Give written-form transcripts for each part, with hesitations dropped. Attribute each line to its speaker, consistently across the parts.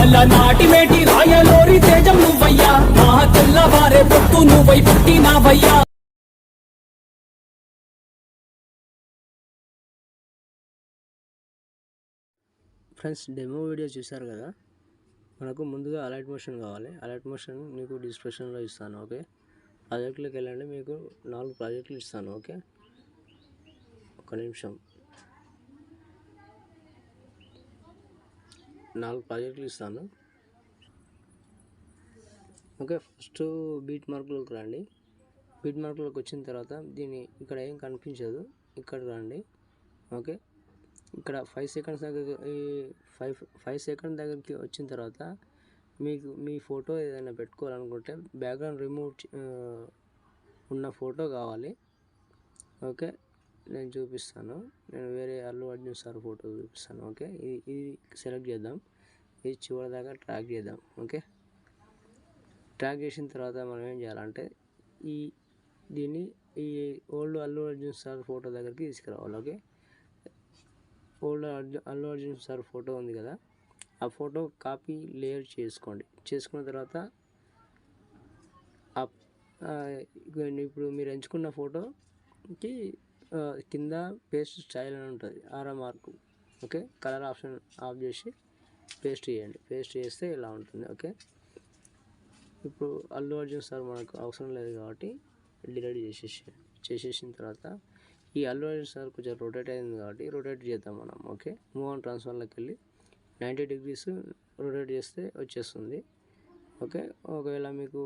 Speaker 1: అల నాటి మేటి రాయలోరి తేజం నువ్వయ్యా మా తెల్లవారే పొత్తు నువ్వై పుట్టినావయ్యా.
Speaker 2: ఫ్రెండ్స్, డెమో వీడియో చూశారు కదా. మనకు ముందుగా అలర్ట్ మోషన్ కావాలి. అలర్ట్ మోషన్ మీకు డిస్క్రిప్షన్లో ఇస్తాను. ఓకే, ప్రాజెక్టులోకి వెళ్ళండి. మీకు 4 ప్రాజెక్టులు ఇస్తాను. ఓకే, ఒక నిమిషం. 4 ప్రాజెక్టులు ఇస్తాను. ఓకే, ఫస్ట్ బీట్ మార్కులకు రండి. బీట్ మార్కులకు వచ్చిన తర్వాత దీన్ని ఇక్కడ ఏం కనిపించదు, ఇక్కడ రండి. ఓకే, ఇక్కడ 5 సెకండ్స్ దగ్గర 5 సెకండ్ దగ్గరికి వచ్చిన తర్వాత మీకు మీ ఫోటో ఏదైనా పెట్టుకోవాలనుకుంటే బ్యాక్గ్రౌండ్ రిమూవ్ ఉన్న ఫోటో కావాలి. ఓకే, నేను చూపిస్తాను. నేను వేరే అల్లు అర్జున్ సార్ ఫోటో చూపిస్తాను. ఓకే, ఇది సెలెక్ట్ చేద్దాం. ఇది చివరి దాకా ట్రాక్ చేద్దాం. ఓకే, ట్రాక్ చేసిన తర్వాత మనం ఏం చేయాలంటే దీన్ని ఈ old Allu Arjun sir photo దగ్గరికి తీసుకురావాలి. Okay, old Allu Arjun sir photo ఉంది కదా, ఆ ఫోటో కాపీ లేయర్ చేసుకోండి. చేసుకున్న తర్వాత ఇప్పుడు మీరు ఎంచుకున్న ఫోటోకి కింద పేస్ట్ స్టైల్ అని ఉంటుంది, 6వ mark. Okay, colour option of చేసి పేస్ట్ చేయండి. పేస్ట్ చేస్తే ఇలా ఉంటుంది. ఓకే, ఇప్పుడు అల్లు అర్జున్ సార్ మనకు అవసరం లేదు కాబట్టి డిలీట్ చేసేసిన తర్వాత ఈ అల్లు అర్జున్ సార్ కొంచెం రొటేట్ అయింది కాబట్టి రొటేట్ చేద్దాం మనం. ఓకే, మూవ్ ఆన్ ట్రాన్స్ఫర్లోకి వెళ్ళి 90 degrees రొటేట్ చేస్తే వచ్చేస్తుంది. ఓకే, ఒకవేళ మీకు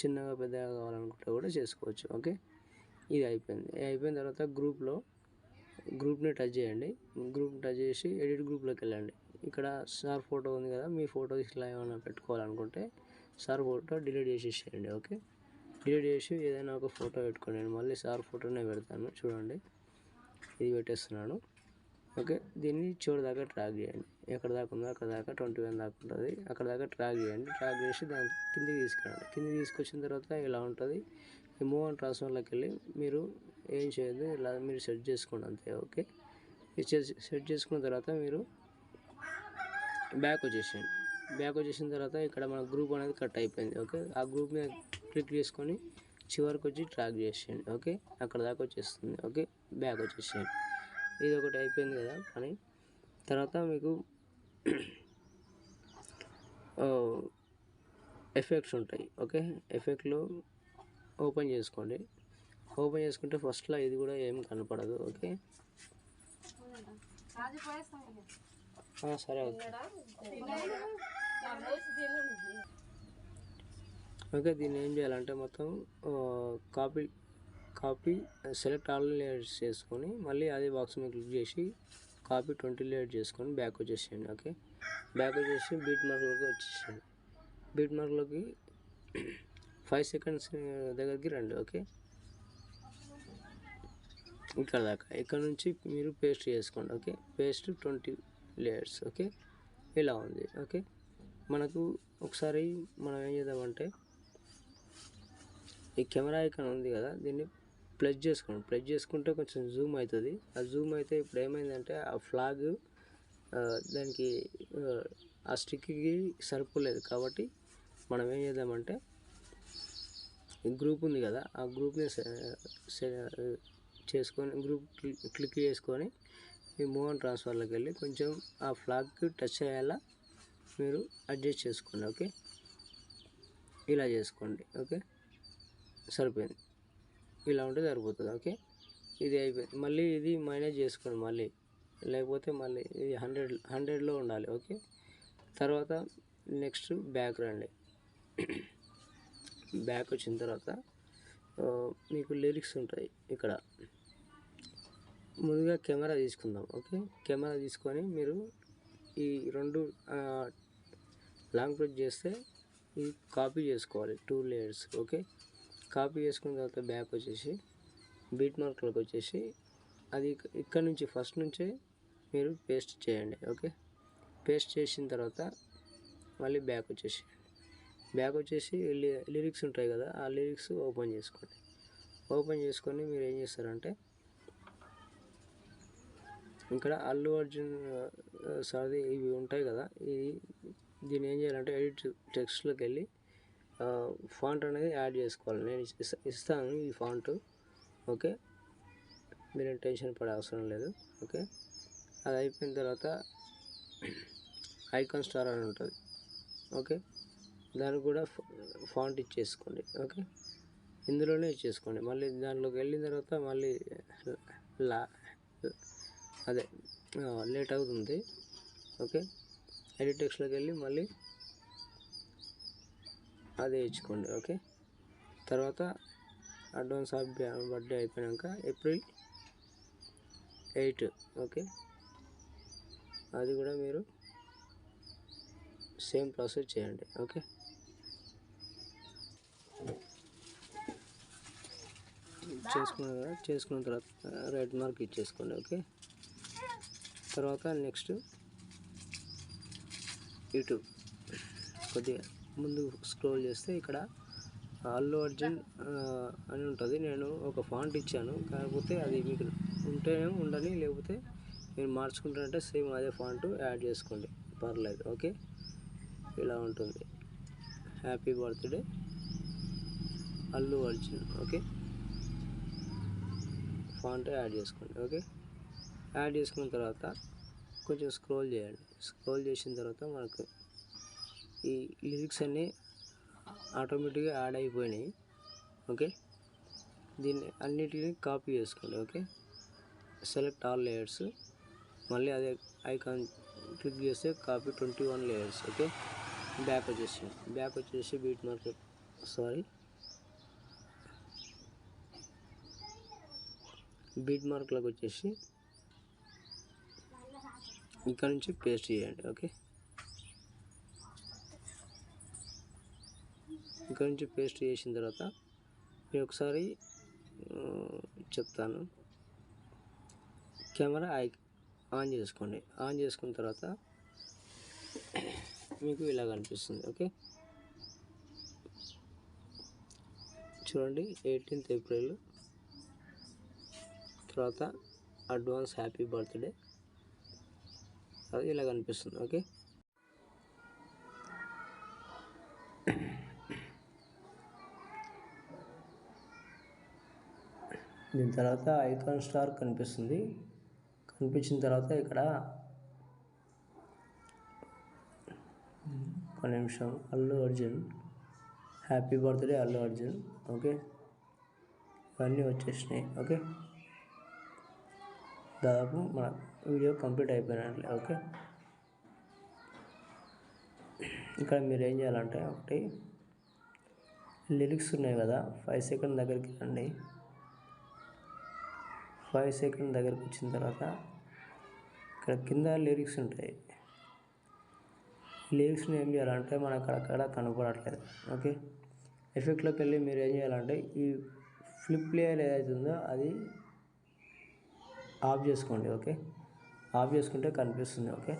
Speaker 2: చిన్నగా పెద్దగా కావాలనుకుంటే కూడా చేసుకోవచ్చు. ఓకే, ఇది అయిపోయింది. అయిపోయిన తర్వాత గ్రూప్ని టచ్ చేయండి. గ్రూప్ టచ్ చేసి ఎడిట్ గ్రూప్లోకి వెళ్ళండి. ఇక్కడ సార్ ఫోటో ఉంది కదా, మీ ఫోటో ఇట్లా ఏమైనా పెట్టుకోవాలనుకుంటే సార్ ఫోటో డిలీట్ చేసేసేయండి. ఓకే, డిలీట్ చేసి ఏదైనా ఒక ఫోటో పెట్టుకోండి. నేను మళ్ళీ సార్ ఫోటోనే పెడతాను. చూడండి, ఇది పెట్టేస్తున్నాను. ఓకే, దీన్ని చివరి దాకా ట్రాక్ చేయండి. ఎక్కడ దాకా ఉందో అక్కడ దాకా 21 దాకా ఉంటుంది. అక్కడ దాకా ట్రాక్ చేయండి. ట్రాక్ చేసి దాన్ని కిందికి తీసుకురండి. కిందికి తీసుకొచ్చిన తర్వాత ఇలా ఉంటుంది. ఈ మూవ్ ఆన్ ట్రాన్స్ఫర్లోకి వెళ్ళి మీరు ఏం చేయదు, ఇలా మీరు సెట్ చేసుకోండి అంతే. ఓకే, సెట్ చేసుకున్న తర్వాత మీరు బ్యాక్ వచ్చేసేయండి. బ్యాక్ వచ్చేసిన తర్వాత ఇక్కడ మన గ్రూప్ అనేది కట్ అయిపోయింది. ఓకే, ఆ గ్రూప్ మీద క్లిక్ చేసుకొని చివరికి వచ్చి ట్రాక్ చేసేయండి. ఓకే, అక్కడ దాకా వచ్చేస్తుంది. ఓకే, బ్యాక్ వచ్చేసేయండి. ఇది ఒకటి అయిపోయింది కదా పని. తర్వాత మీకు ఎఫెక్ట్స్ ఉంటాయి. ఓకే, ఎఫెక్ట్లో ఓపెన్ చేసుకోండి. ఓపెన్ చేసుకుంటే ఫస్ట్లో ఇది కూడా ఏం కనపడదు. ఓకే, సరే. ఓకే, దీన్ని ఏం చేయాలంటే మొత్తం కాపీ సెలెక్ట్ ఆల్ లేయర్స్ చేసుకొని మళ్ళీ అదే బాక్స్ మీద క్లిక్ చేసి కాపీ 20 లేయర్ చేసుకొని బ్యాక్ వచ్చేసేయండి. ఓకే, బ్యాక్ వచ్చేసి బీట్ మార్క్లోకి వచ్చేసేయండి. బీట్ మార్క్లోకి 5 సెకండ్స్ దగ్గరికి రండి. ఓకే, ఇక్కడ దాకా. ఇక్కడ నుంచి మీరు పేస్ట్ చేసుకోండి. Okay, paste 20 layers. ఓకే, ఇలా ఉంది. ఓకే, మనకు ఒకసారి మనం ఏం చేద్దామంటే ఈ కెమెరా ఐకాన్ ఉంది కదా, దీన్ని ప్లస్ చేసుకోండి. ప్లస్ చేసుకుంటే కొంచెం జూమ్ అవుతుంది. ఆ జూమ్ అయితే ఇప్పుడు ఏమైందంటే ఆ ఫ్లాగ్ దానికి ఆ స్టిక్కి సరిపోలేదు. కాబట్టి మనం ఏం చేద్దామంటే ఈ గ్రూప్ ఉంది కదా, ఆ గ్రూప్ని చేసుకొని గ్రూప్ క్లిక్ చేసుకొని ఈ మూవ్ ఆన్ ట్రాన్స్ఫర్లోకి వెళ్ళి కొంచెం ఆ ఫ్లాగ్కి టచ్ అయ్యేలా మీరు అడ్జస్ట్ చేసుకోండి. ఓకే, ఇలా చేసుకోండి. ఓకే, సరిపోయింది. ఇలా ఉంటే సరిపోతుంది. ఓకే, ఇది అయిపోయింది. మళ్ళీ ఇది మైనస్ చేసుకోండి మళ్ళీ, లేకపోతే మళ్ళీ ఇది 100లో ఉండాలి. ఓకే, తర్వాత నెక్స్ట్ బ్యాక్ రండి. బ్యాక్ వచ్చిన తర్వాత మీకు లిరిక్స్ ఉంటాయి. ఇక్కడ ముందుగా కెమెరా తీసుకుందాం. ఓకే, కెమెరా తీసుకొని మీరు ఈ 2 లాంగ్ ప్రెస్ చేస్తే ఇది కాపీ చేసుకోవాలి 2 లేయర్స్. ఓకే, కాపీ చేసుకున్న తర్వాత బ్యాక్ వచ్చేసి బీట్ మార్క్లోకి వచ్చేసి అది ఇక్కడ నుంచి ఫస్ట్ నుంచే మీరు పేస్ట్ చేయండి. ఓకే, పేస్ట్ చేసిన తర్వాత మళ్ళీ బ్యాక్ వచ్చేసి లిరిక్స్ ఉంటాయి కదా, ఆ లిరిక్స్ ఓపెన్ చేసుకోండి. ఓపెన్ చేసుకొని మీరు ఏం చేస్తారంటే ఇక్కడ అల్లు అర్జున్ సార్ది ఇవి ఉంటాయి కదా, దీన్ని ఏం చేయాలంటే ఎడిట్ టెక్స్ట్లోకి వెళ్ళి ఫాంట్ అనేది యాడ్ చేసుకోవాలి. నేను ఇస్తాను ఈ ఫాంట్. ఓకే, మీరేం టెన్షన్ పడే అవసరం లేదు. ఓకే, అది అయిపోయిన తర్వాత ఐకాన్ స్టార్ అని ఉంటుంది. ఓకే, దానికి కూడా ఫాంట్ ఇచ్చేసుకోండి. ఓకే, ఇందులోనే ఇచ్చేసుకోండి. మళ్ళీ దాంట్లోకి వెళ్ళిన తర్వాత మళ్ళీ అదే లేట్ అవుతుంది. ఓకే, ఎడిట్ టెక్స్ట్లోకి వెళ్ళి మళ్ళీ అదే ఇచ్చుకోండి. ఓకే, తర్వాత అడ్వాన్స్ ఆఫ్ బర్త్డే అయిపోయాక ఏప్రిల్ 8. ఓకే, అది కూడా మీరు సేమ్ ప్రాసెస్ చేయండి. ఓకే, చేసుకున్న తర్వాత రైట్ మార్క్ ఇచ్చేసుకోండి. ఓకే, తర్వాత నెక్స్ట్ ఇటు కొద్దిగా ముందు స్క్రోల్ చేస్తే ఇక్కడ అల్లు అర్జున్ అని ఉంటుంది. నేను ఒక ఫాంట్ ఇచ్చాను, కాకపోతే అది మీకు ఉంటేనే ఉండని, లేకపోతే నేను మార్చుకుంటానంటే సేమ్ అదే ఫాంట్ యాడ్ చేసుకోండి, పర్లేదు. ఓకే, ఇలా ఉంటుంది. Happy birthday Allu Arjun. Okay, font add చేసుకోండి. ఓకే, యాడ్ చేసుకున్న తర్వాత కొంచెం స్క్రోల్ చేయండి. స్క్రోల్ చేసిన తర్వాత మనకు ఈ లిరిక్స్ అన్నీ ఆటోమేటిక్గా యాడ్ అయిపోయినాయి. ఓకే, దీన్ని అన్నిటిని కాపీ చేసుకోండి. ఓకే, సెలెక్ట్ ఆల్ లేయర్స్, మళ్ళీ అదే ఐకాన్ క్లిక్ చేస్తే కాపీ 21 లేయర్స్. ఓకే, బ్యాక్ వచ్చేసి బీట్ మార్క్లోకి వచ్చేసి ఇక్కడ నుంచి పేస్ట్ చేయండి. ఓకే, ఇక్కడ నుంచి పేస్ట్ చేసిన తర్వాత నేను ఒకసారి చెప్తాను. కెమెరా ఆన్ చేసుకోండి. ఆన్ చేసుకున్న తర్వాత మీకు ఇలా కనిపిస్తుంది. ఓకే, చూడండి, 18th ఏప్రిల్, తర్వాత అడ్వాన్స్ హ్యాపీ బర్త్డే, అది ఇలా కనిపిస్తుంది. ఓకే, దీని తర్వాత ఐకాన్ స్టార్ కనిపిస్తుంది. కనిపించిన తర్వాత ఇక్కడ ఒక నిమిషం, Allu Arjun happy birthday Allu Arjun. Okay, ఇవన్నీ వచ్చేసినాయి. ఓకే, దాదాపు మన వీడియో కంప్లీట్ అయిపోయినట్లే. ఓకే, ఇక్కడ మీరు ఏం చేయాలంటే ఒకటి లిరిక్స్ ఉన్నాయి కదా, 5 సెకండ్ దగ్గరికి రండి. 5 సెకండ్ దగ్గరికి వచ్చిన తర్వాత ఇక్కడ కింద లిరిక్స్ ఉంటాయి. లిరిక్స్ని ఏం చేయాలంటే మనకు అక్కడ కనపడట్లేదు. ఓకే, ఎఫెక్ట్లోకి వెళ్ళి మీరు ఏం చేయాలంటే ఈ ఫ్లిప్ లేయర్ ఏదైతే ఉందో అది ఆఫ్ చేసుకోండి. ఓకే, ఆఫ్ చేసుకుంటే కనిపిస్తుంది. ఓకే,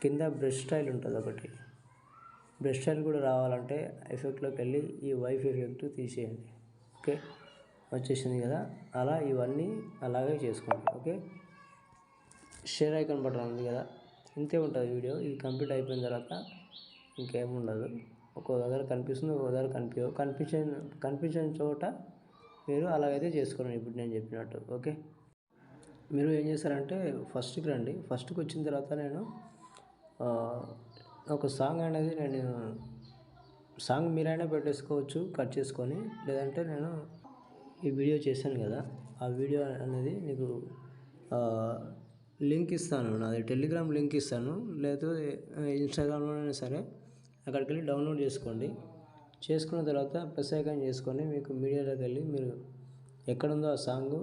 Speaker 2: కింద బ్రష్ స్టైల్ ఉంటుంది ఒకటి. బ్రష్ స్టైల్ కూడా రావాలంటే ఎఫెక్ట్లోకి వెళ్ళి ఈ వైఫ్ ఎఫెక్ట్ తీసేయండి. ఓకే, వచ్చేసింది కదా, అలా ఇవన్నీ అలాగే చేసుకోండి. ఓకే, షేర్ ఐకాన్ బటన్ ఉంది కదా, ఇంతే ఉంటుంది వీడియో. ఇది కంప్లీట్ అయిపోయిన తర్వాత ఇంకేముండదు. ఒక్కో దగ్గర కనిపిస్తుంది, ఒక్కో దగ్గర కనిపించని చోట మీరు అలాగైతే చేసుకోండి ఇప్పుడు నేను చెప్పినట్టు. ఓకే, మీరు ఏం చేస్తారంటే ఫస్ట్కి రండి. ఫస్ట్కి వచ్చిన తర్వాత నేను ఒక సాంగ్ అనేది సాంగ్ మీరైనా పెట్టేసుకోవచ్చు కట్ చేసుకొని, లేదంటే నేను ఈ వీడియో చేశాను కదా, ఆ వీడియో అనేది నీకు లింక్ ఇస్తాను, నాది టెలిగ్రామ్ లింక్ ఇస్తాను, లేకపోతే ఇన్స్టాగ్రామ్లోనైనా సరే అక్కడికి వెళ్ళి డౌన్లోడ్ చేసుకోండి. చేసుకున్న తర్వాత ప్లస్ ఐకాన్ చేసుకొని మీకు మీడియాలోకి వెళ్ళి మీరు ఎక్కడుందో ఆ సాంగ్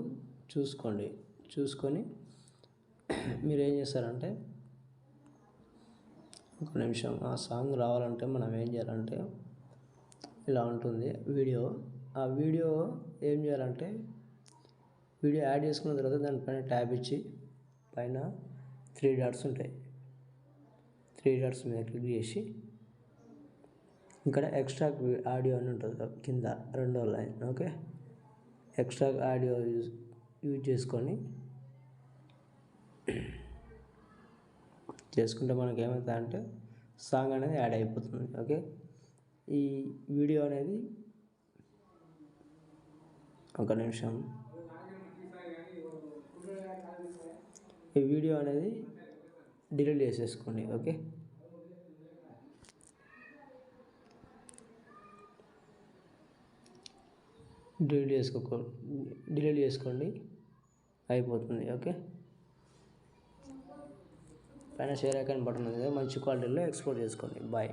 Speaker 2: చూసుకొని మీరు ఏం చేస్తారంటే ఒక నిమిషం, ఆ సాంగ్ రావాలంటే మనం ఏం చేయాలంటే ఇలా ఉంటుంది వీడియో. ఆ వీడియో ఏం చేయాలంటే వీడియో యాడ్ చేసుకున్న తర్వాత దానిపైన ట్యాబ్ ఇచ్చి పైన 3 డాట్స్ ఉంటాయి. 3 డాట్స్ మీద క్లిక్ చేసి ఇక్కడ ఎక్స్ట్రా ఆడియో అని ఉంటుంది కింద 2వ line. Okay, extra audio use చేసుకొని చేసుకుంటే మనకి ఏమవుతుంది అంటే సాంగ్ అనేది యాడ్ అయిపోతుంది. ఓకే, ఈ వీడియో అనేది ఒక నిమిషం, ఈ వీడియో అనేది డిలీట్ చేసేసుకోండి. ఓకే, డిలీట్ చేసుకోండి, అయిపోతుంది. ఓకే, పైన షేర్ ఐకాన్ బటన్ ఉంది కదా, మంచి క్వాలిటీలో ఎక్స్పోర్ట్ చేసుకోండి. బాయ్.